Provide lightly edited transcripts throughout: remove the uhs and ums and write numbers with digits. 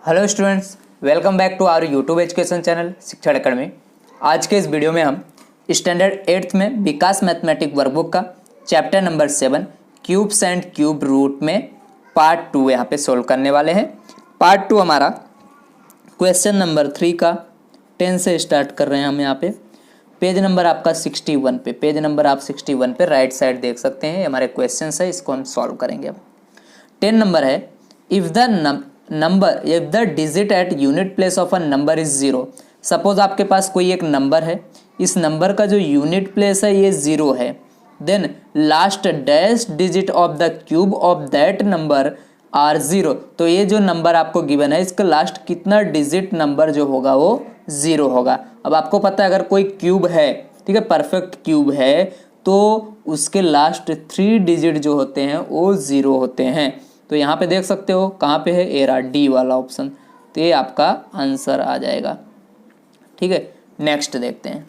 Hello students, welcome back to our YouTube education channel Shikshan academy. आज के इस video में हम स्टैंडर्ड 8th में विकास मैथमेटिक वर्कबुक का chapter number 7 cubes and cube root में पार्ट 2 यहाँ पे सोल्व करने वाले हैं। पार्ट 2 हमारा क्वेश्चन नंबर 3 का 10 से स्टार्ट कर रहे हैं हम यहाँ पे। पेज नंबर आपका 61 पे, पेज नंबर आप 61 पे राइट साइड देख सकते हैं, हमारे क्वेश्चन है, इसको हम सॉल्व करेंगे। अब 10 नंबर है, if the digit at unit place of a number is 0। Suppose आपके पास कोई एक नंबर है, इस नंबर का जो यूनिट प्लेस है ये 0 है, then last dash digit of the cube of that number are 0। तो ये जो नंबर आपको गिवन है इसका लास्ट कितना डिजिट नंबर जो होगा वो 0 होगा। अब आपको पता है अगर कोई क्यूब है, ठीक है, परफेक्ट क्यूब है, तो उसके लास्ट 3 डिजिट जो होते हैं वो 0 होते हैं। तो यहाँ पे देख सकते हो कहाँ पे है, एरा डी वाला ऑप्शन, तो ये आपका आंसर आ जाएगा। ठीक है, नेक्स्ट देखते हैं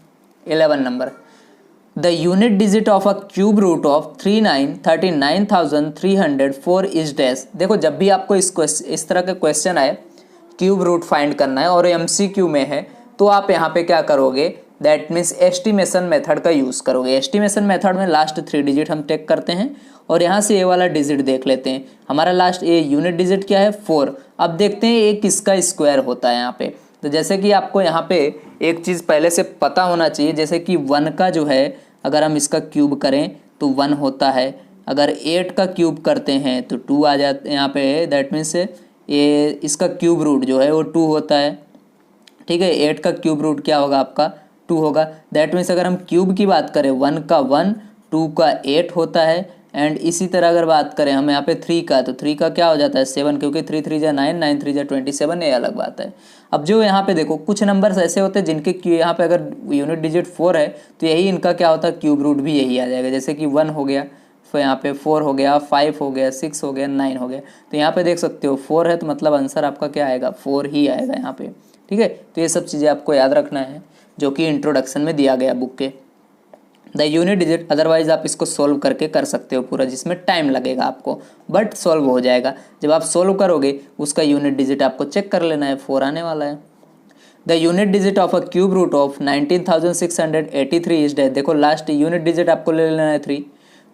11 number, the unit digit of a cube root of 39,304 is dash. देखो जब भी आपको इस तरह के क्वेश्चन आए, क्यूब रूट फाइंड करना है और MCQ में है, तो आप यहाँ पे क्या करोगे, दैट मीन्स एस्टिमेशन मेथड का यूज़ करोगे। एस्टिमेशन मेथड में लास्ट 3 डिजिट हम टेक करते हैं और यहाँ से ये वाला डिजिट देख लेते हैं। हमारा लास्ट ये यूनिट डिजिट क्या है, 4। अब देखते हैं ये किसका स्क्वायर होता है यहाँ पे। तो जैसे कि आपको यहाँ पे एक चीज़ पहले से पता होना चाहिए, जैसे कि 1 का जो है अगर हम इसका क्यूब करें तो 1 होता है, अगर 8 का क्यूब करते हैं तो 2 आ जाते हैं यहाँ पे, दैट मीन्स ये इसका क्यूब रूट जो है वो 2 होता है। ठीक है, 8 का क्यूब रूट क्या होगा आपका, 2 होगा। दैट मीन्स अगर हम क्यूब की बात करें 1 का 1, 2 का 8 होता है, एंड इसी तरह अगर बात करें हम यहाँ पे 3 का, तो 3 का क्या हो जाता है 7, क्योंकि 3 3 जा 9, 9 3 जा 27, ये अलग बात है। अब जो यहाँ पे देखो कुछ नंबर्स ऐसे होते हैं जिनके यहाँ पे अगर यूनिट डिजिट 4 है तो यही इनका क्या होता है, क्यूब रूट भी यही आ जाएगा। जैसे कि 1 हो गया, फिर यहाँ पे 4 हो गया, 5 हो गया, 6 हो गया, 9 हो गया। तो यहाँ पे देख सकते हो 4 है, तो मतलब आंसर आपका क्या आएगा, 4 ही आएगा यहाँ पे। ठीक है, तो ये सब चीज़ें आपको याद रखना है जो कि इंट्रोडक्शन में दिया गया बुक के। द यूनिट डिजिट, अदरवाइज आप इसको सोल्व करके कर सकते हो पूरा, जिसमें टाइम लगेगा आपको, बट सोल्व हो जाएगा। जब आप सोल्व करोगे उसका यूनिट डिजिट आपको चेक कर लेना है, 4 आने वाला है। The unit digit of a cube root of 19,683 is dash. देखो लास्ट यूनिट डिजिट आपको ले लेना है 3,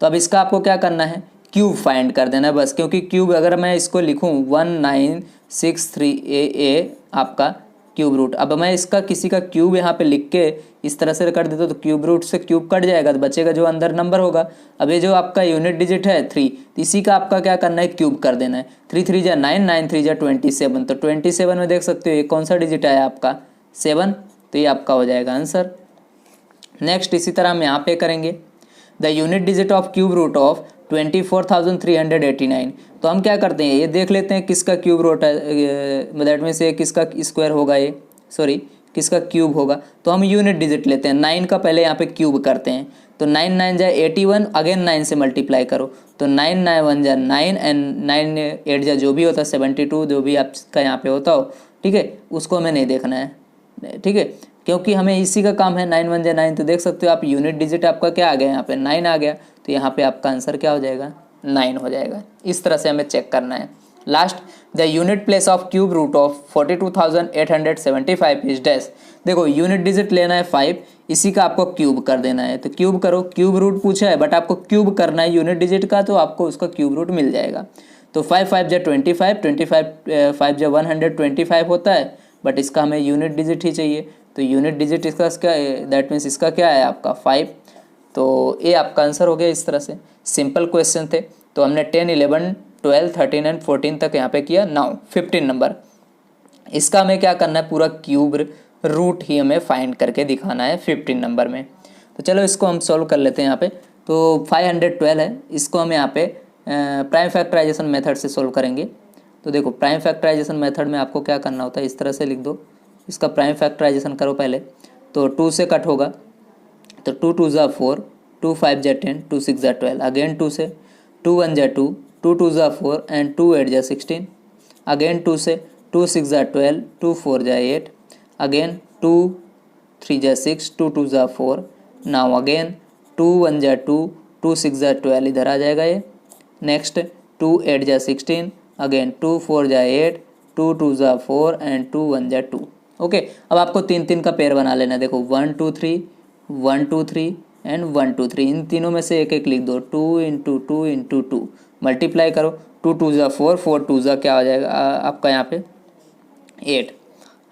तो अब इसका आपको क्या करना है, क्यूब फाइंड कर देना है बस, क्योंकि क्यूब अगर मैं इसको लिखूँ 1963 आपका क्यूब रूट, अब मैं इसका किसी का क्यूब यहाँ पे लिख के इस तरह से कर देता तो क्यूब रूट से क्यूब कट जाएगा, तो बचेगा जो अंदर नंबर होगा। अब ये जो आपका यूनिट डिजिट है 3, तो इसी का आपका क्या करना है, क्यूब कर देना है। 3 3 जा 9, 9 3 जा 27, तो 27 में देख सकते हो ये कौन सा डिजिट आया आपका, 7, तो ये आपका हो जाएगा आंसर। नेक्स्ट इसी तरह हम यहाँ पे करेंगे, the unit digit of cube root of 24,389। तो हम क्या करते हैं, ये देख लेते हैं किसका क्यूब रूट है, दैट मीन्स ये किसका स्क्वायर होगा, ये सॉरी किसका क्यूब होगा। तो हम यूनिट डिजिट लेते हैं, 9 का पहले यहाँ पे क्यूब करते हैं, तो 9 9 जा 81, अगेन 9 से मल्टीप्लाई करो, तो 9 9 1 जा 9, एंड 9 8 जा जो भी होता है 72, जो भी आपका यहाँ पे होता हो, ठीक है, उसको हमें नहीं देखना है। ठीक है, क्योंकि हमें इसी का काम है, 9 1 जा 9, तो देख सकते हो आप यूनिट डिजिट आपका क्या आ गया, यहाँ पे 9 आ गया, तो यहाँ पे आपका आंसर क्या हो जाएगा, 9 हो जाएगा। इस तरह से हमें चेक करना है। Last, the unit place of cube root of 42,875 is dash. देखो यूनिट डिजिट लेना है 5, इसी का आपको क्यूब कर देना है, तो क्यूब करो, क्यूब रूट पूछा है बट आपको क्यूब करना है यूनिट डिजिट का, तो आपको उसका क्यूब रूट मिल जाएगा। तो 5 5 जा 25, 25 5 जा 125 होता है, बट इसका हमें यूनिट डिजिट ही चाहिए, तो यूनिट डिजिट इसका क्या, दैट मीन्स इसका क्या है आपका 5, तो ये आपका आंसर हो गया। इस तरह से सिंपल क्वेश्चन थे, तो हमने 10 11 12 13 एंड 14 तक यहाँ पे किया। नाउ 15 नंबर, इसका हमें क्या करना है, पूरा क्यूब रूट ही हमें फाइंड करके दिखाना है 15 नंबर में। तो चलो इसको हम सॉल्व कर लेते हैं यहाँ पे। तो 512 है, इसको हम यहाँ पे प्राइम फैक्टराइजेशन मेथड से सॉल्व करेंगे। तो देखो प्राइम फैक्टराइजेशन मेथड में आपको क्या करना होता है, इस तरह से लिख दो, इसका प्राइम फैक्टराइजेशन करो पहले, तो 2 से कट होगा, तो 2 2 जा 4, 2 5 जा 10, 2 6 जा 12, अगेन 2 से, 2 1 जा 2, 2 2 जा 4, एंड 2 8 जा 16, अगेन 2 से, 2 6 जा 12, 2 4 जा 8, अगेन 2 3 जा 6, 2 2 जा 4, नाउ अगेन 2 1 जा 2, 2 6 जा 12, इधर आ जाएगा ये। नेक्स्ट 2 8 जा 16, अगेन 2 4 जा 8, 2 2 ज़ा 4 एंड 2 1 ज़ा 2। ओके, अब आपको 3 3 का पेयर बना लेना है। देखो 1 2 3 1 2 3 एंड 1 2 3, इन तीनों में से एक एक लिख दो। 2 इंटू 2 इंटू 2 मल्टीप्लाई करो। 2 2 ज़ा 4, 4 2 ज़ा क्या हो जाएगा आपका यहाँ पे 8।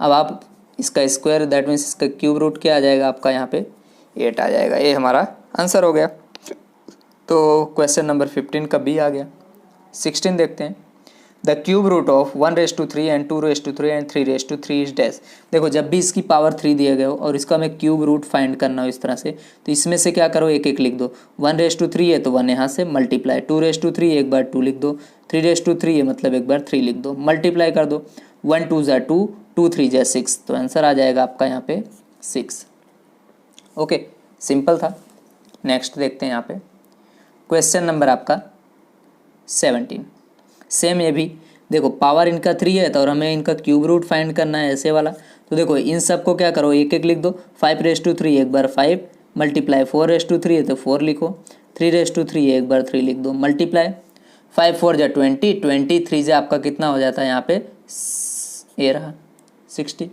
अब आप इसका स्क्वायर दैट मीन्स इसका क्यूब रूट क्या आ जाएगा आपका यहाँ पे 8 आ जाएगा। ये हमारा आंसर हो गया। तो क्वेश्चन नंबर 15 का बी आ गया। 16 देखते हैं। The cube root of 1/3 and 2/3 and 3/3 is dash. देखो जब भी इसकी पावर 3 दिया गया हो और इसका हमें क्यूब रूट फाइंड करना हो इस तरह से, तो इसमें से क्या करो एक एक लिख दो। 1/3 है तो 1 यहाँ से मल्टीप्लाई, 2/3 एक बार 2 लिख दो, 3/3 है मतलब एक बार 3 लिख दो, मल्टीप्लाई कर दो। 1 2 ज़ा 2, 2 3 ज़ा 6, तो आंसर आ जाएगा आपका यहाँ पे 6। ओके, सिंपल था। नेक्स्ट देखते हैं यहाँ पे क्वेश्चन नंबर आपका 17। सेम ये भी देखो पावर इनका 3 है तो और हमें इनका क्यूब रूट फाइंड करना है ऐसे वाला। तो देखो इन सब को क्या करो एक एक लिख दो। 5/3 एक बार 5 मल्टीप्लाई, 4/3 है तो 4 लिखो, 3/3 एक बार 3 लिख दो, मल्टीप्लाई 5 4 जा 20, 23 जा आपका कितना हो जाता है यहाँ पे ये रहा 60।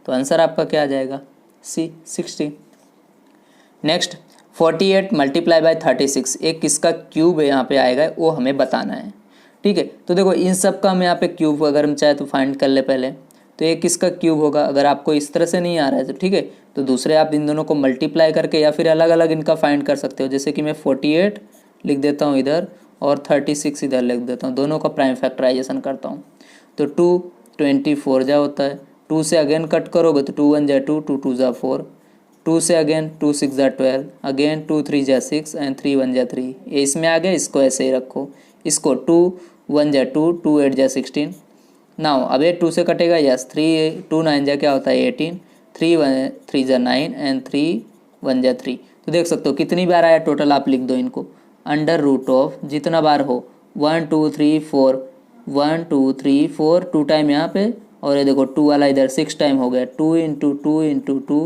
तो आंसर आपका क्या आ जाएगा सी 60। नेक्स्ट 48 मल्टीप्लाई बाय 36, एक किसका क्यूब है यहाँ पे आएगा वो हमें बताना है। ठीक है, तो देखो इन सब का हम यहाँ पे क्यूब अगर हम चाहे तो फाइंड कर ले पहले। तो एक किसका क्यूब होगा, अगर आपको इस तरह से नहीं आ रहा है तो ठीक है, तो दूसरे आप इन दोनों को मल्टीप्लाई करके या फिर अलग अलग इनका फाइंड कर सकते हो। जैसे कि मैं 48 लिख देता हूँ इधर और 36 इधर लिख देता हूँ, दोनों का प्राइम फैक्टराइजेशन करता हूँ। तो 2 24 जा होता है, 2 से अगेन कट करोगे तो 2 1 जा 2, 2 2 जा 4, 2 से अगेन 2 6 जा 12, अगेन 2 3 जा 6 एंड 3 1 जा 3। ये इसमें आ गया, इसको ऐसे ही रखो। इसको 2 1 जा 2, 2 8 जा 16। नाउ अब ये 2 से कटेगा, यस 3 2 9 जा क्या होता है 18, 3 3 जा 9 एंड 3 1 जा 3। तो देख सकते हो कितनी बार आया टोटल, आप लिख दो इनको अंडर रूट ऑफ जितना बार हो 1 2 3 4, 1 2 3 4 2 टाइम यहाँ पे, और ये देखो 2 वाला इधर 6 टाइम हो गया। 2 into 2 into 2,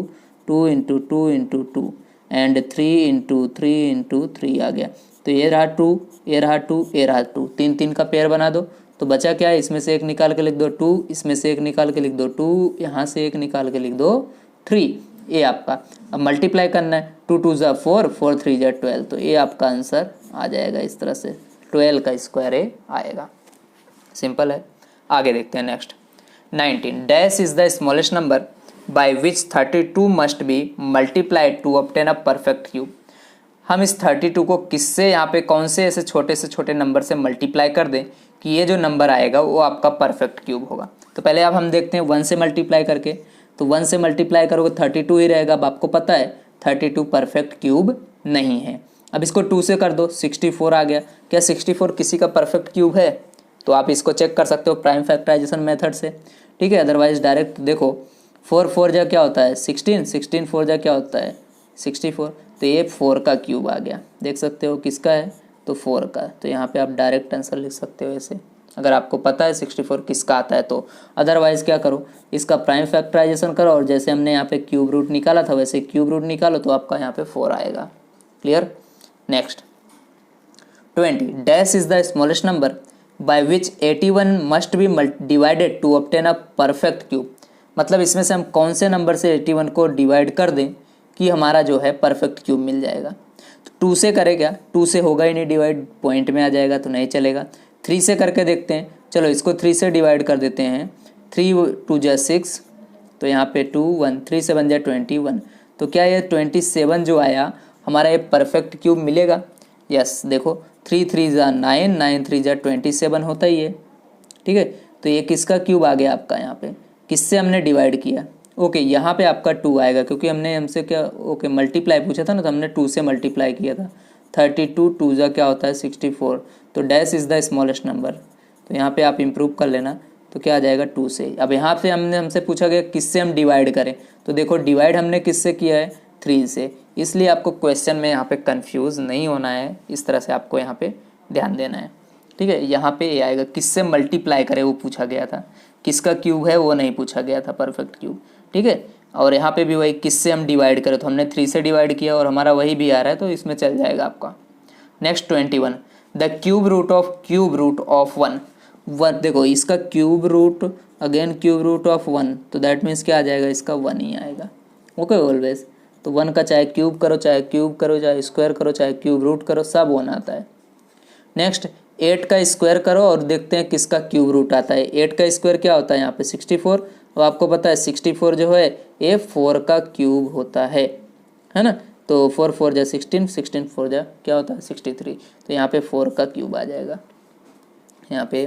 2 into 2 into 2 and 3 into 3 into 3 आ गया। तो ये रहा 2, ये रहा 2, ये रहा 2, 3 3 का पेयर बना दो। तो बचा क्या है, इसमें से एक निकाल के लिख दो 2, इसमें से एक निकाल के लिख दो 2, यहाँ से एक निकाल के लिख दो 3। ये आपका अब मल्टीप्लाई करना है, 2 2 ज़ा 4, 4 3 ज़ा 12। तो ये आपका आंसर आ जाएगा इस तरह से 12 का स्क्वायर ए आएगा। सिंपल है। आगे देखते हैं next 19। Dash is the smallest number by which 32 must be multiplied to obtain a perfect cube. हम इस 32 को किससे यहाँ पे कौन से ऐसे छोटे नंबर से मल्टीप्लाई कर दें कि ये जो नंबर आएगा वो आपका परफेक्ट क्यूब होगा। तो पहले अब हम देखते हैं 1 से मल्टीप्लाई करके। तो 1 से मल्टीप्लाई करोगे 32 ही रहेगा। अब आपको पता है 32 परफेक्ट क्यूब नहीं है। अब इसको 2 से कर दो, 64 आ गया। क्या 64 किसी का परफेक्ट क्यूब है? तो आप इसको चेक कर सकते हो प्राइम फैक्टराइजेशन मेथड से। ठीक है, अदरवाइज डायरेक्ट देखो 4 4 जा क्या होता है 16, 16 4 जा क्या होता है 64। तो ये 4 का क्यूब आ गया। देख सकते हो किसका है, तो 4 का। तो यहाँ पे आप डायरेक्ट आंसर लिख सकते हो ऐसे, अगर आपको पता है 64 किसका आता है तो। अदरवाइज क्या करो, इसका प्राइम फैक्टराइजेशन करो और जैसे हमने यहाँ पे क्यूब रूट निकाला था वैसे क्यूब रूट निकालो तो आपका यहाँ पे 4 आएगा। Clear. Next 20। Dash is the smallest number by which 81 must be divided to obtain a perfect cube. मतलब इसमें से हम कौन से नंबर से 81 को डिवाइड कर दें कि हमारा जो है परफेक्ट क्यूब मिल जाएगा। तो 2 से करे क्या, 2 से होगा ही नहीं डिवाइड, पॉइंट में आ जाएगा तो नहीं चलेगा। 3 से करके देखते हैं, चलो इसको 3 से डिवाइड कर देते हैं। 3 2 जा 6, तो यहाँ पे 2 1, 3 7 जा 21। तो क्या ये 27 जो आया हमारा ये परफेक्ट क्यूब मिलेगा? यस, देखो 3 3 जा 9, 9 3 जा 27 होता ही है। ठीक है, तो ये किसका क्यूब आ गया आपका, यहाँ पे किससे हमने डिवाइड किया। ओके, यहाँ पे आपका 2 आएगा क्योंकि हमने हमसे क्या ओके मल्टीप्लाई पूछा था ना, तो हमने 2 से मल्टीप्लाई किया था। 32 2 जा क्या होता है 64। तो dash is the smallest number. तो यहाँ पे आप इम्प्रूव कर लेना, तो क्या आ जाएगा 2 से। अब यहाँ पे हमसे पूछा गया किससे हम डिवाइड करें, तो देखो डिवाइड हमने किससे किया है 3 से, इसलिए आपको क्वेश्चन में यहाँ पे कंफ्यूज नहीं होना है। इस तरह से आपको यहाँ पे ध्यान देना है। ठीक है, यहाँ पे ये आएगा किससे मल्टीप्लाई करें वो पूछा गया था, किसका क्यूब है वो नहीं पूछा गया था परफेक्ट क्यूब। ठीक है, और यहाँ पे भी वही किससे हम डिवाइड करें, तो हमने 3 से डिवाइड किया और हमारा वही भी आ रहा है तो इसमें चल जाएगा आपका। Next 21। The cube root of 1। One, देखो इसका cube root again cube root of 1, तो दैट मीन्स क्या आ जाएगा, इसका 1 ही आएगा। ओके ऑलवेज, तो 1 का चाहे क्यूब करो चाहे स्क्वायर करो चाहे क्यूब रूट करो, सब 1 आता है। नेक्स्ट 8 का स्क्वायर करो और देखते हैं किसका क्यूब रूट आता है। 8 का स्क्वायर क्या होता है यहाँ पे 64, अब आपको पता है 64 जो है ये 4 का क्यूब होता है ना। तो 4 4 जा 16, 16 4 जा क्या होता है 63, तो यहाँ पे 4 का क्यूब आ जाएगा यहाँ पे।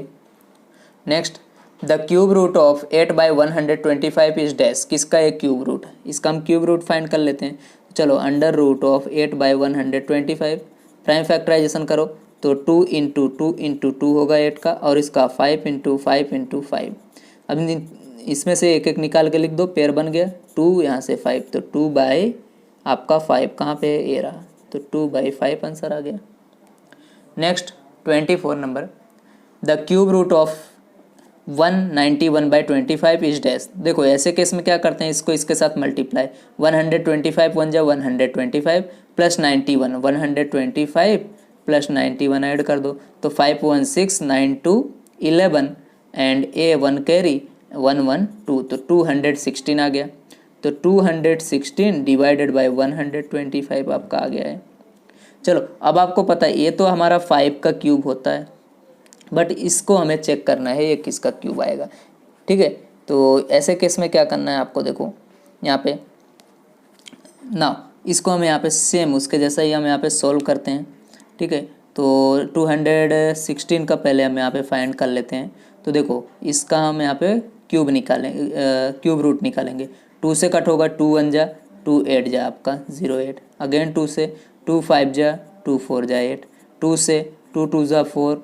Next the cube root of 8/125 is dash, किसका एक क्यूब रूट है, इसका हम क्यूब रूट फाइंड कर लेते हैं। चलो under root of 8/125, prime factorization करो तो 2 इंटू 2 होगा 8 का, और इसका 5 इंटू 5। अब इसमें से एक एक निकाल के लिख दो, पेयर बन गया 2 यहाँ से 5, तो 2/, आपका 5 कहाँ पे ये रहा, तो 2/5 आंसर आ गया। Next 24 number, the cube root of 191/25 is dash. देखो ऐसे केस में क्या करते हैं, इसको इसके साथ मल्टीप्लाई, 125 1 जा 125 प्लस 91, 125 प्लस 91 ऐड कर दो, तो 5 1 6 9 2 11 एंड ए 1 कैरी 1 1 2, तो 216 आ गया। तो 216 डिवाइडेड बाय 125 आपका आ गया है। चलो अब आपको पता है ये तो हमारा 5 का क्यूब होता है, बट इसको हमें चेक करना है ये किसका क्यूब आएगा। ठीक है, तो ऐसे केस में क्या करना है आपको, देखो यहाँ पे ना, इसको हम यहाँ पे सेम उसके जैसा ही हम यहाँ पे सोल्व करते हैं। ठीक है, तो 216 का पहले हम यहाँ पे फाइंड कर लेते हैं। तो देखो इसका हम यहाँ पे क्यूब निकालेंगे, क्यूब रूट निकालेंगे। 2 से कट होगा, 2 1 जा 2 8 जा आपका 08, अगेन 2 से 2 5 जा 2 4 जा 8, 2 से 2 2 जा 4,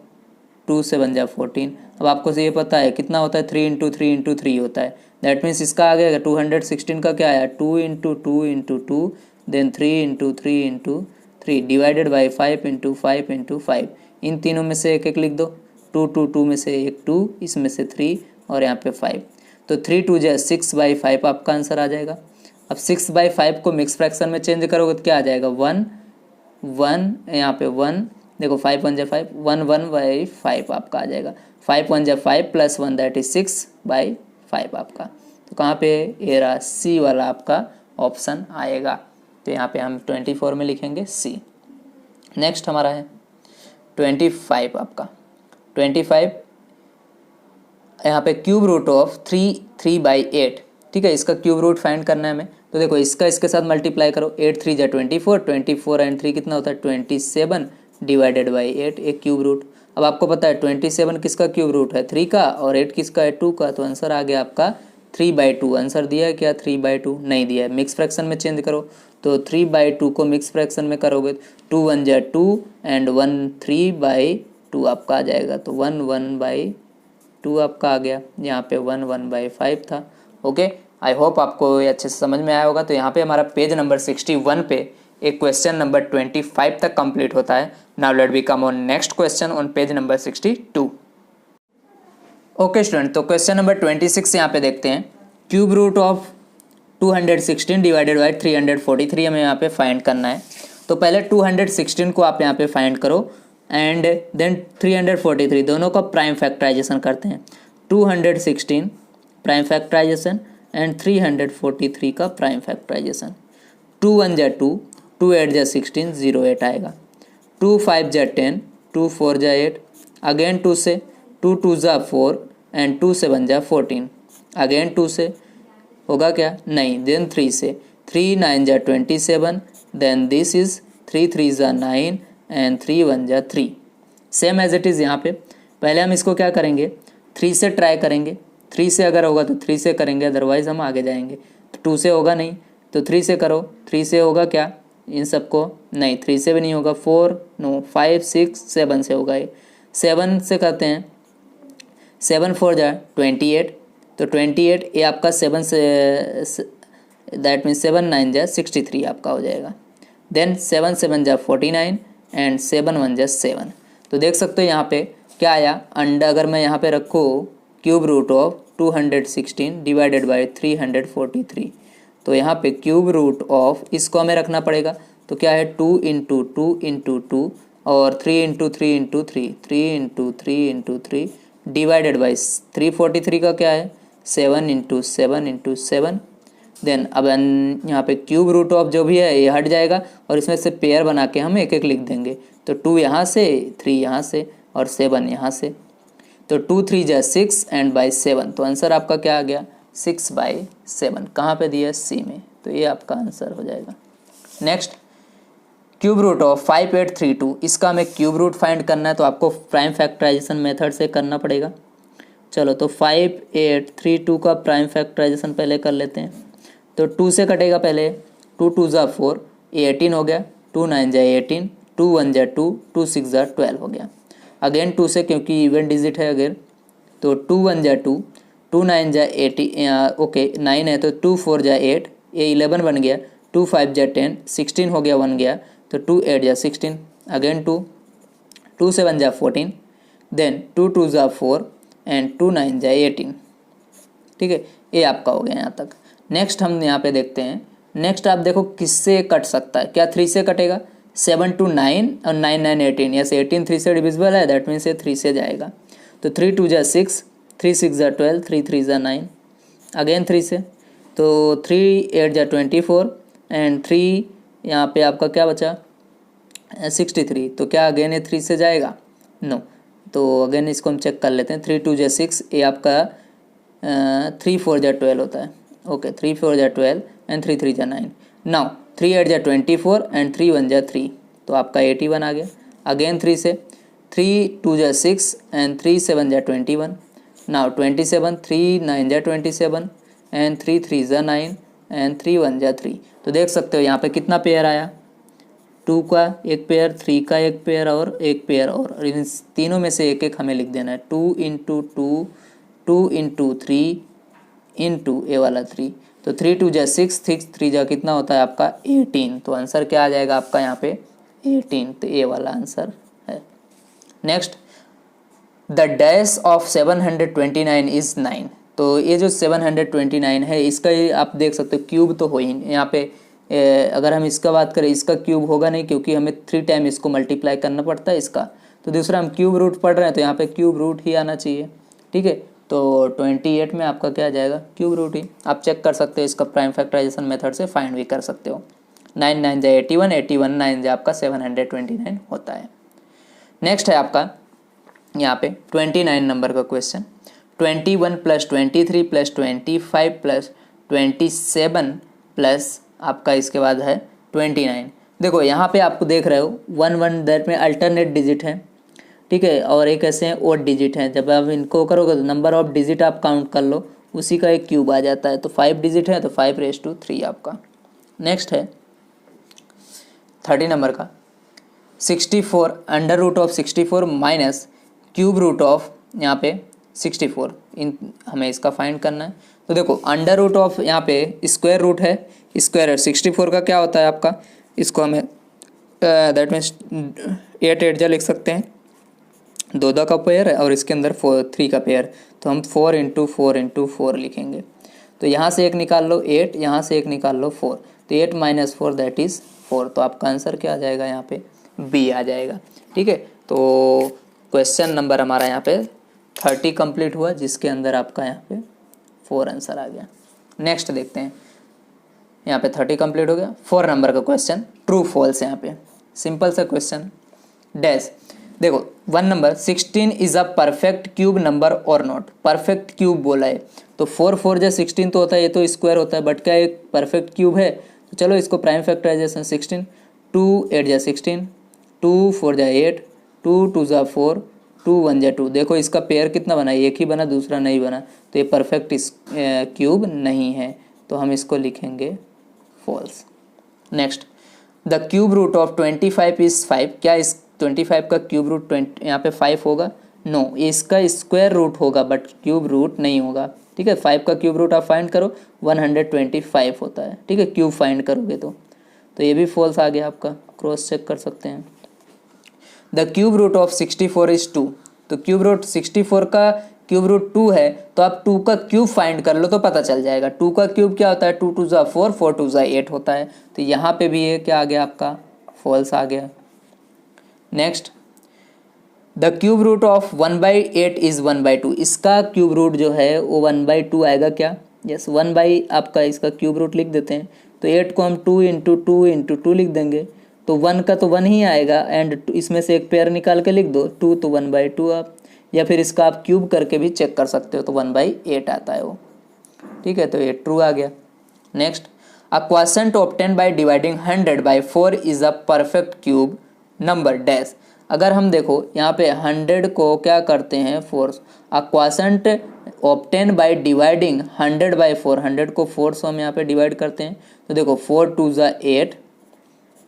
2 से 1 जा 14। अब आपको ये पता है कितना होता है, 3 इंटू 3 इंटू 3 होता है। दैट मीन्स इसका आ गया 216 का क्या आया, 2 into 2 into 2 then 3 into 3 into 3 divided by 5 into 5 into 5। इन तीनों में से एक एक लिख दो, 2 2 2 में से एक 2, इसमें से 3 और यहाँ पे 5, तो 3 2 जा 6/5 आपका आंसर आ जाएगा। अब 6/5 को मिक्स फ्रैक्शन में चेंज करोगे तो क्या आ जाएगा, 1 1 यहाँ पे 1, देखो 5 1 जा 5, 1 1/5 आपका आ जाएगा। 5 1 जा 5 प्लस 1 दैट इज 6/5 आपका। तो कहाँ पे ये रहा, सी वाला आपका ऑप्शन आएगा। तो यहाँ पे हम 24 में लिखेंगे सी। नेक्स्ट हमारा है 25 आपका। 25 यहाँ पे क्यूब रूट ऑफ 3/8। ठीक है, इसका क्यूब रूट फाइंड करना है हमें। तो देखो इसका इसके साथ मल्टीप्लाई करो, 8 3 जा 24, 24 एंड 3 कितना होता है 27 डिवाइडेड बाई 8, एक क्यूब रूट। अब आपको पता है 27 किसका क्यूब रूट है 3 का, और 8 किसका है 2 का, तो आंसर आ गया आपका 3/2। आंसर दिया है क्या, 3/2 नहीं दिया है। मिक्स फ्रैक्शन में चेंज करो, तो 3/2 को मिक्स फ्रैक्शन में करोगे 2 1 जा 2 एंड 1 3/2 आपका आ जाएगा। तो 1 1/2 आपका आ गया, यहाँ पे 1 1/5 था। ओके, आई होप आपको ये अच्छे से समझ में आया होगा। तो यहाँ पे हमारा पेज नंबर 61 पे एक क्वेश्चन नंबर 25 तक कंप्लीट होता है। Now let we come on next question on page number 62। Okay student, तो क्वेश्चन नंबर 26 यहाँ पे देखते हैं। Cube root of 216 divided by 343 हमें यहाँ पे फाइंड करना है। तो पहले 216 को आप यहाँ पे फाइंड करो एंड देन 343, दोनों का प्राइम फैक्टराइजेशन करते हैं। 216 प्राइम फैक्टराइजेशन एंड 343 का प्राइम फैक्टराइजेशन। 2 1 जा 2, 2 8 जा 16, 08 आएगा। 2 5 जा 10, 2 4 जा 8, अगेन 2 से 2 2 जा 4 एंड 2 से 1 जा 14, अगेन 2 से होगा क्या, नहीं, देन 3 से 3 9 जा 27, देन दिस इज 3 3 जा 9 एंड 3 1 जा 3। सेम एज इट इज़ यहाँ पे पहले हम इसको क्या करेंगे, 3 से ट्राई करेंगे। 3 से अगर होगा तो 3 से करेंगे, अदरवाइज हम आगे जाएंगे। तो 2 से होगा नहीं तो 3 से करो, 3 से होगा क्या इन सबको, नहीं 3 से भी नहीं होगा, 4 नो 5 6 7 से होगा ये। 7 से करते हैं, 7 4 जा 28, तो 28 ये आपका 7 से दैट मीन्स 7 9 जा 63 आपका हो जाएगा। देन 7 7 जा 49 एंड 7 1 जा 7। तो देख सकते हो यहाँ पे क्या आया, अंडर अगर मैं यहाँ पे रखूँ cube root of 216 divided by 343, तो यहाँ पे क्यूब रूट ऑफ इसको हमें रखना पड़ेगा। तो क्या है 2 इंटू 2 और 3 into 3 into 3, 3 into 3 into 3 divided by 343 का क्या है 7 × 7 × 7। देन अब यहाँ पे क्यूब रूट ऑफ जो भी है ये हट जाएगा और इसमें से पेयर बना के हम एक एक लिख देंगे। तो 2 यहाँ से 3 यहाँ से और 7 यहाँ से। तो 2 3 जा 6 एंड बाई 7। तो आंसर आपका क्या आ गया 6/7। कहाँ पे दिया सी में। तो ये आपका आंसर हो जाएगा। Next cube root of 5832। इसका हमें क्यूब रूट फाइंड करना है तो आपको प्राइम फैक्टराइजेशन मेथड से करना पड़ेगा। चलो तो 5832 का प्राइम फैक्टराइजेशन पहले कर लेते हैं। तो 2 से कटेगा पहले 2 2 जा 4 ये 18 हो गया। 2 9 जा 18 2 1 जा 2 2 6 जा 12 हो गया। अगेन 2 से क्योंकि इवन डिजिट है अगर तो 2 1 जा 2 2 9 जा 18 ओके 9 है तो 2 4 जा 8 ये 11 बन गया। 2 5 जा 10 16 हो गया 1 गया तो 2 8 जा 16 अगेन 2 2 7 जा 14 देन 2 2 जा 4 एंड 2 9 जा 18। ठीक है ये आपका हो गया यहाँ तक। नेक्स्ट हम यहाँ पे देखते हैं। नेक्स्ट आप देखो किससे कट सकता है। क्या 3 से कटेगा 7 2 9 और 9 9 18 यस 18 3 से डिविजिबल है दैट मीन्स ये 3 से जाएगा। तो 3 2 जा 6 3 6 जा 12 3 3 जा 9 अगेन 3 से तो 3 8 जा 24 एंड 3 यहाँ पे आपका क्या बचा 63। तो क्या अगेन ये 3 से जाएगा नो। तो अगेन इसको हम चेक कर लेते हैं। 3 2 जा 6 ये आपका 3 4 जा 12 होता है। ओके 3 4 जा 12 एंड 3 3 जा 9। नाउ 3 8 जा 24 एंड 3 1 जा 3 तो आपका 81 आ गया। अगेन 3 से 3 2 जा 6 एंड 3 7 जा 21। नाउ 27 3 9 जा 27 एंड 3 3 जा 9 एंड 3 1 जा 3। तो देख सकते हो यहाँ पे कितना पेयर आया 2 का एक पेयर 3 का एक पेयर और एक पेयर और इन तीनों में से एक एक हमें लिख देना है। 2 × 2 2 × 3 इंटू ए वाला 3 तो 3 2 जा 6 6 3 जा कितना होता है आपका 18। तो आंसर क्या आ जाएगा आपका यहाँ पे 18। तो ए वाला आंसर है। Next the dash of 729 is 9। तो ये जो 729 है इसका आप देख सकते हो क्यूब तो हो ही यहाँ पे अगर हम इसका बात करें इसका क्यूब होगा नहीं क्योंकि हमें 3 टाइम इसको मल्टीप्लाई करना पड़ता है इसका। तो दूसरा हम क्यूब रूट पढ़ रहे हैं तो यहाँ पे क्यूब रूट ही आना चाहिए। ठीक है तो 28 में आपका क्या आ जाएगा क्यूब रूट ही। आप चेक कर सकते हो इसका प्राइम फैक्टराइजेशन मेथड से फाइंड भी कर सकते हो। 9 9 जा 81 81 9 जा आपका 729 होता है। नेक्स्ट है आपका यहाँ पे 29 नंबर का क्वेश्चन। 21 + 23 + 25 + 27 प्लस आपका इसके बाद है 29। देखो यहाँ पे आपको देख रहे हो 1 1 दैट में अल्टरनेट डिजिट है। ठीक है और एक ऐसे हैं ओड डिजिट हैं। जब आप इनको करोगे तो नंबर ऑफ डिजिट आप काउंट कर लो उसी का एक क्यूब आ जाता है। तो 5 डिजिट है तो 5⁻³ आपका। नेक्स्ट है 30 नंबर का 64 √ 64 माइनस क्यूब रूट ऑफ यहाँ पे 64 इन हमें इसका फाइंड करना है। तो देखो √ यहाँ पे स्क्वायर रूट है स्क्वायर 64 का क्या होता है आपका इसको हमें दैट मीन्स 8 8 जा लिख सकते हैं 2 2 का पेयर है और इसके अंदर 3 का पेयर। तो हम 4 × 4 × 4 लिखेंगे। तो यहाँ से एक निकाल लो 8 यहाँ से एक निकाल लो 4 तो 8 - 4 दैट इज़ 4। तो आपका आंसर क्या आ जाएगा यहाँ पे बी आ जाएगा। ठीक है तो क्वेश्चन नंबर हमारा यहाँ पे 30 कंप्लीट हुआ जिसके अंदर आपका यहाँ पे 4 आंसर आ गया। नेक्स्ट देखते हैं यहाँ पे 30 कंप्लीट हो गया। 4 नंबर का क्वेश्चन ट्रू फॉल्स। यहाँ पे सिंपल सा क्वेश्चन डैश। देखो 1 number 16 is a perfect cube number और नॉट। परफेक्ट क्यूब बोला है तो 4 4 जा 16 तो होता है ये तो स्क्वायर होता है बट क्या एक परफेक्ट क्यूब है। तो चलो इसको प्राइम फैक्टराइजेशन 16 2 8 जा 16 2 4 जा 8 2 2 जा 4 2 1 जा 2। देखो इसका पेयर कितना बना एक ही बना दूसरा नहीं बना तो ये परफेक्ट क्यूब नहीं है तो हम इसको लिखेंगे false. Next the cube root of 25 is 5। क्या इस 25 का क्यूब रूट यहाँ पे 5 होगा नो इसका स्क्वायर रूट होगा बट क्यूब रूट नहीं होगा। ठीक है 5 का क्यूब रूट आप फाइंड करो 125 होता है। ठीक है क्यूब फाइंड करोगे तो ये भी फॉल्स आ गया आपका क्रॉस चेक कर सकते हैं। The cube root of 64 is 2। तो क्यूब रूट 64 का क्यूब रूट 2 है तो आप 2 का क्यूब फाइंड कर लो तो पता चल जाएगा। 2 का क्यूब क्या होता है 2 2 जा 4 4 2 जा 8 होता है। तो यहाँ पे भी ये क्या आ गया आपका फॉल्स आ गया। Next the cube root of 1/8 is 1/2। इसका क्यूब रूट जो है वो 1/2 आएगा क्या? यस, 1 आपका इसका क्यूब रूट लिख देते हैं। तो 8 को हम 2 इंटू 2 इंटू 2 लिख देंगे, तो 1 का तो 1 ही आएगा, एंड इसमें से एक पेयर निकाल के लिख दो 2, तो 1/2 आप, या फिर इसका आप क्यूब करके भी चेक कर सकते हो, तो 1/8 आता है वो। ठीक है, तो ये ट्रू आ गया। Next, a quotient obtain by dividing 100 by 4 is a perfect cube number dash. अगर हम देखो यहाँ पे 100 को क्या करते हैं, 4, a quotient obtain by dividing 100 by 4, 100 को 4 से हम यहाँ पे डिवाइड करते हैं, तो देखो 4 2 ज़ा 8,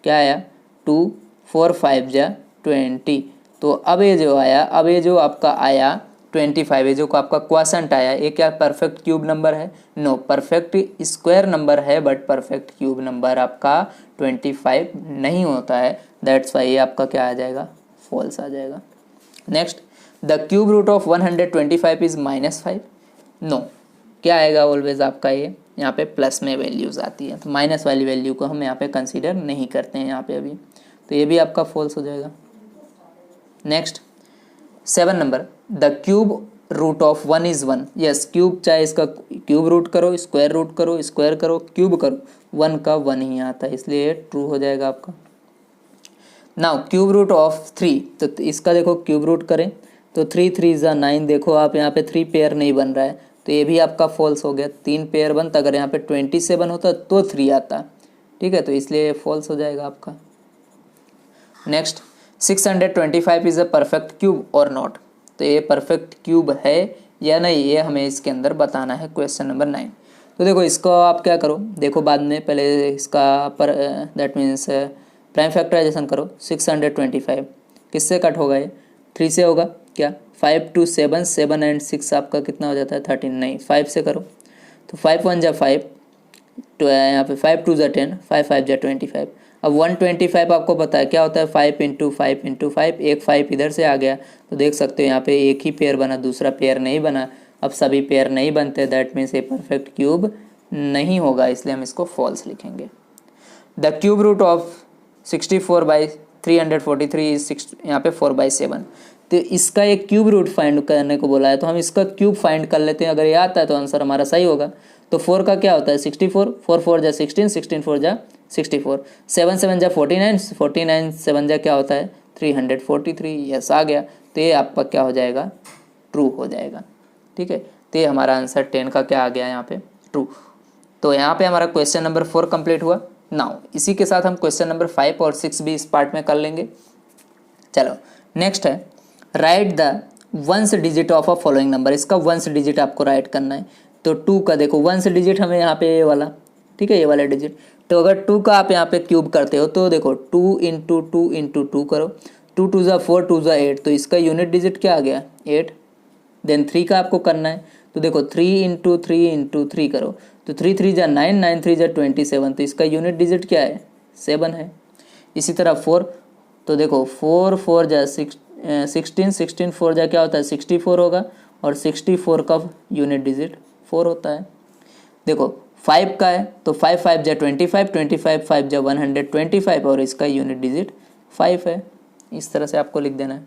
क्या आया 2, 4 5 ज़ा 20। तो अब ये जो आया, अब ये जो आपका आया 25, ये जो आपका क्वोशंट आया, ये क्या परफेक्ट क्यूब नंबर है? नो, परफेक्ट स्क्वायर नंबर है, बट परफेक्ट क्यूब नंबर आपका 25 नहीं होता है। दैट्स वाई ये आपका क्या आ जाएगा, फॉल्स आ जाएगा। Next, the cube root of 125 is -5। No, क्या आएगा ऑलवेज आपका ये यहाँ पे प्लस में वैल्यूज आती है, तो माइनस वाली वैल्यू को हम यहाँ पे कंसीडर नहीं करते हैं यहाँ पे अभी, तो ये भी आपका फॉल्स हो जाएगा। Next 7 number, the cube root of 1 is 1। Yes, cube चाहे इसका क्यूब रूट करो, स्क्वायर रूट करो, स्क्वायर करो, क्यूब करो, 1 का 1 ही आता है, इसलिए ये ट्रू हो जाएगा आपका। नाउ क्यूब रूट ऑफ 3, तो इसका देखो क्यूब रूट करें तो 3 3 ज़ा 9, देखो आप यहाँ पे 3 पेयर नहीं बन रहा है, तो ये भी आपका फॉल्स हो गया। 3 पेयर बनता, अगर यहाँ पे 27 होता तो 3 आता। ठीक है, तो इसलिए ये फॉल्स हो जाएगा आपका। Next, 625 is a perfect cube और नॉट। तो ये परफेक्ट क्यूब है या नहीं, ये हमें इसके अंदर बताना है, क्वेश्चन नंबर 9। तो देखो इसको आप क्या करो, देखो बाद में, पहले इसका पर दैट मीन्स प्राइम फैक्टराइजेशन करो। 625 किससे कट होगा, ये 3 से होगा क्या? 5 2 7, 7 एंड 6 आपका कितना हो जाता है 13, नहीं 5 से करो, तो 5 1 जा 5, तो यहाँ पे 5 2 जा 10, 5 5 जा 25। अब 125 आपको पता है क्या होता है, 5 इंटू 5 इंटू 5, एक 5 इधर से आ गया, तो देख सकते हो यहाँ पे एक ही पेयर बना, दूसरा पेयर नहीं बना। अब सभी पेयर नहीं बनते, दैट मीन्स ये परफेक्ट क्यूब नहीं होगा, इसलिए हम इसको फॉल्स लिखेंगे। The cube root of 64/343 is यहाँ पे 4/7। तो इसका एक क्यूब रूट फाइंड करने को बोला है, तो हम इसका क्यूब फाइंड कर लेते हैं। अगर ये आता है तो आंसर हमारा सही होगा। तो 4 का क्या होता है 64, 4 4 जा 16, 16 4 जा 64, 7 7 जा 49, 49 7 जा क्या होता है 343। यस आ गया, तो ये आपका क्या हो जाएगा, ट्रू हो जाएगा। ठीक है, तो ये हमारा आंसर 10 का क्या आ गया यहाँ पे, ट्रू। तो यहाँ पे हमारा क्वेश्चन नंबर 4 कंप्लीट हुआ। नाउ इसी के साथ हम क्वेश्चन नंबर 5 और 6 भी इस पार्ट में कर लेंगे। चलो नेक्स्ट है, right the ones digit of a following number. इसका वंस डिजिट आपको राइट करना है। तो 2 का देखो वंस डिजिट हमें यहाँ पे ये वाला, ठीक है, ये वाला डिजिट। तो अगर 2 का आप यहाँ पे क्यूब करते हो तो देखो 2 इंटू 2 इंटू 2 करो, 2 2 ज़ा 4, 2 ज़ा 8, तो इसका यूनिट डिजिट क्या आ गया 8। देन 3 का आपको करना है, तो देखो 3 इंटू 3 इंटू 3 करो, तो 3 3 जा 9, 9 3 जा 27, तो इसका यूनिट डिजिट क्या है 7 है। इसी तरह 4, तो देखो 4 4 जा 16, 16 4 जा क्या होता है 64 होगा, और 64 का यूनिट डिजिट 4 होता है। देखो 5 का है, तो 5 5 जा 25, 25 5 जा 125, और इसका यूनिट डिजिट 5 है। इस तरह से आपको लिख देना है।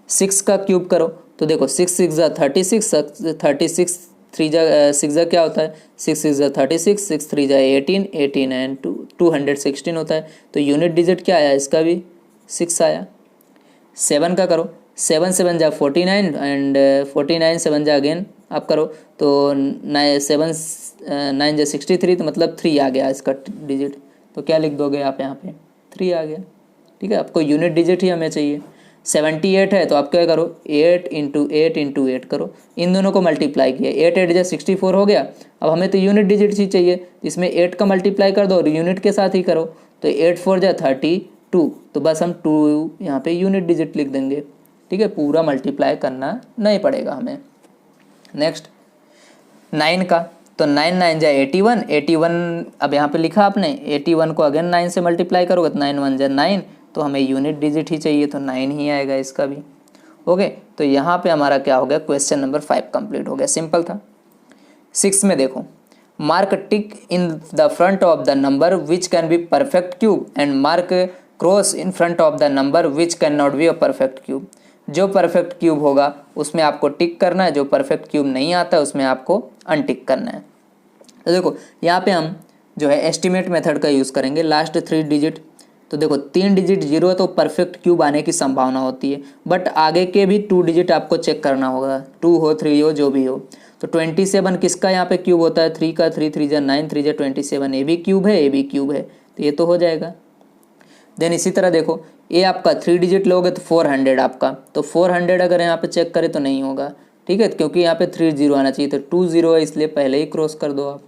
6 का क्यूब करो, तो देखो 6 6 जा 36, 36 3 जा 6 जा क्या होता है 6 6 जा 36, 6 3 जा 18, 18 एंड 216 होता है। तो यूनिट डिजिट क्या आया इसका भी 6 आया। 7 का करो, 7 7 जा 49 एंड 49 7 जा अगेन आप करो, तो 7 9 जा 63, तो मतलब 3 आ गया इसका डिजिट। तो क्या लिख दोगे आप यहाँ पे 3 आ गया। ठीक है, आपको यूनिट डिजिट ही हमें चाहिए। 78 है, तो आप क्या करो 8 इंटू 8 इंटू 8 करो, इन दोनों को मल्टीप्लाई किया, 8 8 जा 64 हो गया। अब हमें तो यूनिट डिजिट ही चाहिए, इसमें 8 का मल्टीप्लाई कर दो और यूनिट के साथ ही करो, तो 8 4 जा 32, तो बस हम 2 यहाँ पे यूनिट डिजिट लिख देंगे। ठीक है, पूरा मल्टीप्लाई करना नहीं पड़ेगा हमें। नेक्स्ट 9 का, तो 9 9 जा 81, 81 अब यहाँ पे लिखा आपने, 81 को अगेन 9 से मल्टीप्लाई करोगे तो 9 1 जा 9, तो हमें यूनिट डिजिट ही चाहिए, तो 9 ही आएगा इसका भी। ओके, तो यहाँ पे हमारा क्या हो गया क्वेश्चन नंबर 5 कंप्लीट हो गया, सिंपल था। 6 में देखो, mark tick in the front of the number which can be perfect cube and mark cross in front of the number which can not be a perfect cube. जो perfect cube होगा उसमें आपको टिक करना है, जो परफेक्ट क्यूब नहीं आता उसमें आपको अनटिक करना है। तो देखो यहाँ पे हम जो है एस्टिमेट मेथड का यूज़ करेंगे, लास्ट 3 डिजिट। तो देखो 3 डिजिट 0 है तो परफेक्ट क्यूब आने की संभावना होती है, बट आगे के भी 2 डिजिट आपको चेक करना होगा, 2 हो 3 हो जो भी हो। तो 27 किसका यहाँ पे क्यूब होता है, 3 का, 3 3 जा 9, 3 जा 27, ए भी क्यूब है, ए भी क्यूब है, तो ये तो हो जाएगा। देन इसी तरह देखो ये आपका 3 डिजिट लोगे तो 400 आपका, तो 400 अगर यहाँ पे चेक करें तो नहीं होगा, ठीक है, क्योंकि यहाँ पे 3 0 आना चाहिए, तो 2 0 है इसलिए पहले ही क्रॉस कर दो आप।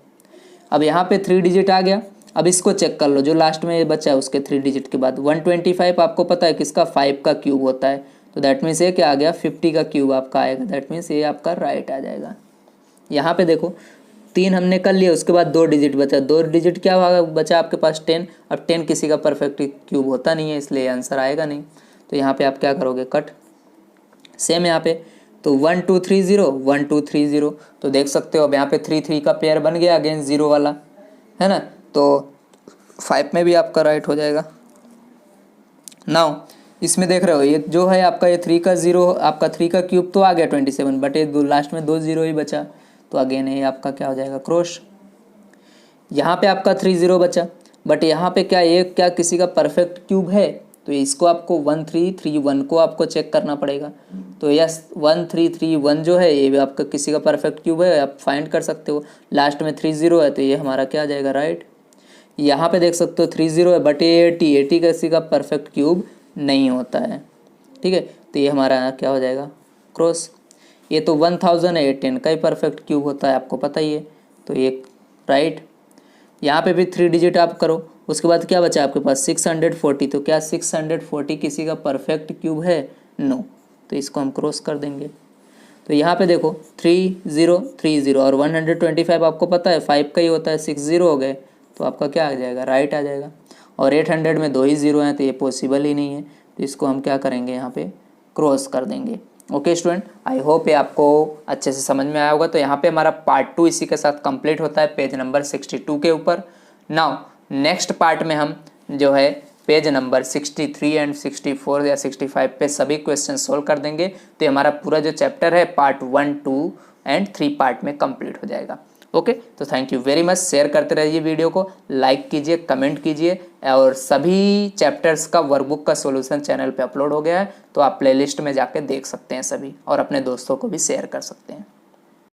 अब यहाँ पे 3 डिजिट आ गया, अब इसको चेक कर लो जो लास्ट में बचा है उसके 3 डिजिट के बाद 125 आपको पता है किसका 5 का क्यूब होता है, तो दैट मीन्स ये क्या आ गया 50 का क्यूब आपका आएगा, दैट मीन्स ये आपका राइट आ जाएगा। यहाँ पे देखो 3 हमने कर लिया, उसके बाद 2 डिजिट बचा, 2 डिजिट क्या बचा आपके पास 10। अब 10 किसी का परफेक्ट क्यूब होता नहीं है इसलिए आंसर आएगा नहीं, तो यहाँ पे आप क्या करोगे कट। सेम यहाँ पे तो 1 2 3 0 1 2 3 0, तो देख सकते हो अब यहाँ पे 3 3 का पेयर बन गया अगेंस्ट 0 वाला, है ना, तो 5 में भी आपका राइट हो जाएगा। नाउ इसमें देख रहे हो ये जो है आपका ये 3 का 0, आपका 3 का क्यूब तो आ गया 27, बट ये लास्ट में 2 0 ही बचा, तो अगेन ये आपका क्या हो जाएगा क्रॉस। यहाँ पे आपका 3 0 बचा, बट यहाँ पे क्या ये क्या किसी का परफेक्ट क्यूब है, तो इसको आपको 1 3 3 1 को आपको चेक करना पड़ेगा। तो यस 1 3 3 1 जो है ये भी आपका किसी का परफेक्ट क्यूब है, आप फाइंड कर सकते हो। लास्ट में 3 0 है तो ये हमारा क्या आ जाएगा राइट। यहाँ पे देख सकते हो 3 0 है बट ये 80 किसी का परफेक्ट क्यूब नहीं होता है, ठीक है, तो ये हमारा क्या हो जाएगा क्रॉस। ये तो 1000 है, ये 10 का ही परफेक्ट क्यूब होता है आपको पता ही है, तो ये राइट। यहाँ पे भी 3 डिजिट आप करो, उसके बाद क्या बचा आपके पास 640, तो क्या 640 किसी का परफेक्ट क्यूब है, नो, तो इसको हम क्रॉस कर देंगे। तो यहाँ पे देखो 3 0 3 0 और 125 आपको पता है 5 का ही होता है, 6 0 हो गए, तो आपका क्या आ जाएगा राइट आ जाएगा। और 800 में 2 ही 0 हैं तो ये पॉसिबल ही नहीं है, तो इसको हम क्या करेंगे यहाँ पे क्रॉस कर देंगे। ओके स्टूडेंट, आई होप ये आपको अच्छे से समझ में आया होगा। तो यहाँ पे हमारा पार्ट 2 इसी के साथ कंप्लीट होता है पेज नंबर 62 के ऊपर। नाउ नेक्स्ट पार्ट में हम जो है पेज नंबर 63 एंड 64 या 65 पे सभी क्वेश्चन सोल्व कर देंगे, तो ये हमारा पूरा जो चैप्टर है पार्ट 1 2 एंड 3 पार्ट में कंप्लीट हो जाएगा। ओके, तो thank you very much, share करते रहिए वीडियो को, लाइक कीजिए, कमेंट कीजिए, और सभी चैप्टर्स का वर्कबुक का सॉल्यूशन चैनल पे अपलोड हो गया है, तो आप प्लेलिस्ट में जाके देख सकते हैं सभी, और अपने दोस्तों को भी शेयर कर सकते हैं।